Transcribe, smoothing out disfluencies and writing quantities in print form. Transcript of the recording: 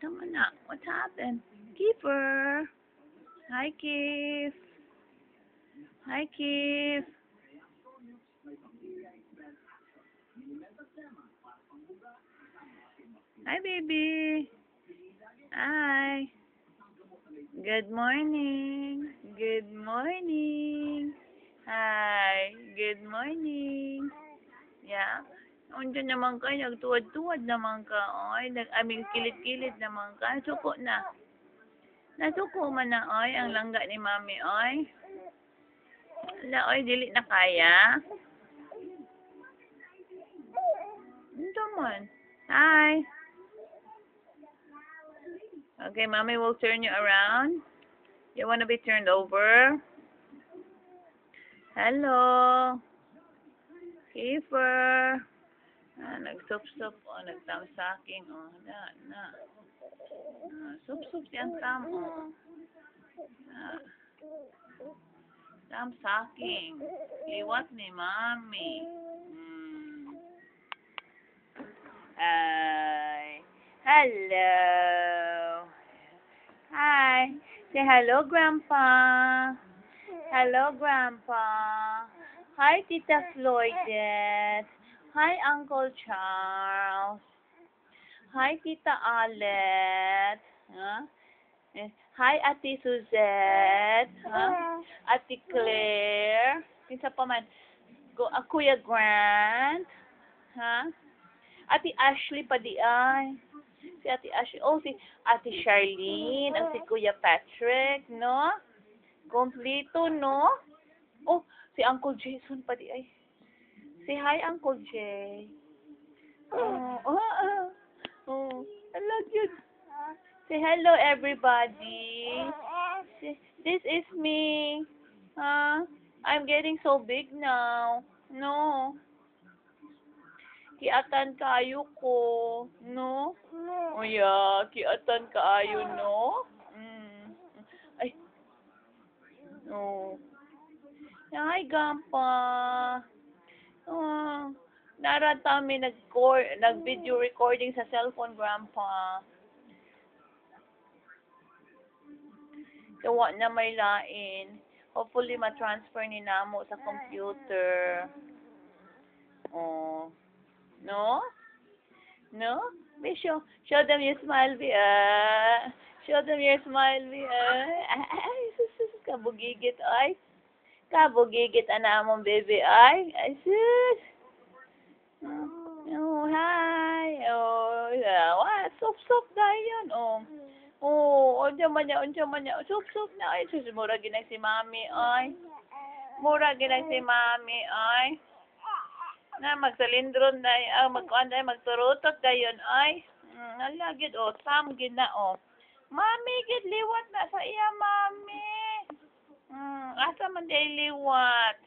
Come on now. What happened? Kiefer. Hi, Keith. Hi, Keith. Hi, baby. Hi. Good morning. Good morning. Hi. Good morning. Yeah. Andiyan naman ka, nagtuwad-tuwad naman ka. Oy, kilid-kilid naman ka. Suko na. Nasuko man na, oy, ang langga ni Mami, oy. Ala, oy, dili na kaya. Ito man. Hi. Okay, Mommy will turn you around. You want to be turned over? Hello. Kiefer. Nagsup-sup. Nagtamsaking. Na. Sup-sup siyang tam. Tamsaking. Liwat ni Mami. Hi. Hello. Hi. Say hello, Grandpa. Hello, Grandpa. Hi, Tita Floydette. Hi, Uncle Charles. Hi, Tita Alet. Huh? Hi, Ate Suzette. Huh? Ate Claire. Isa pa man. Kuya Grant. Huh? Ate Ashley pa di ay. Si Ate Ashley. Oh, si Ate Charlene. Ang si Kuya Patrick, no? Kompleto, no? Oh, si Uncle Jason pa di ay. Say hi, Uncle Jay. I love you. Say hello, everybody. This is me. I'm getting so big now. No. Kiatan kaayo ko. No? Oh, yeah. Kiatan kaayo, no? Ay. No. Hi, Gampa. Narata mi nag-video recording sa cellphone, Grandpa. Gawa na may lain. Hopefully, ma-transfer ni Namo sa computer. Oh. No? No? Show them your smile, Show them your smile, Ay, sus, kabugigit, ay. Kabugigit, anamong baby, ay. Ay, sus. Oh, hi. Oh, yeah. What? Sup dayon. Unsa man niya. Sup na ay. Sus, mura ginang si Mami, ay. Mura ginang si Mami, ay. Na magsalindron na magkuan day magturutot dayon ay. Hala gid tam gid na Mami gid liwat na sa iya, Mami. Asa man day liwat?